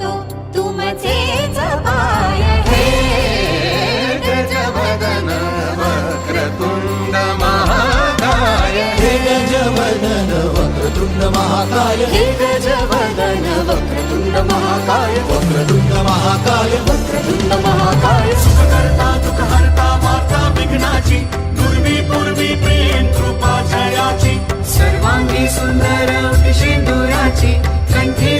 तो तुमचेच पाय हे गजवदन वक्रतुंड महाकाय हे गजवदन वक्रतुंड महाकाय हे गजवदन वक्रतुंड महाकाय वक्रतुंड महाकाय वक्रतुंड महाकाय सुखकर्ता दुःखहर्ता माता विघ्नाची दुर्वी पूर्वी प्रेम कृपा जयाची सर्वांगी सुंदर सिंदुराची कंठी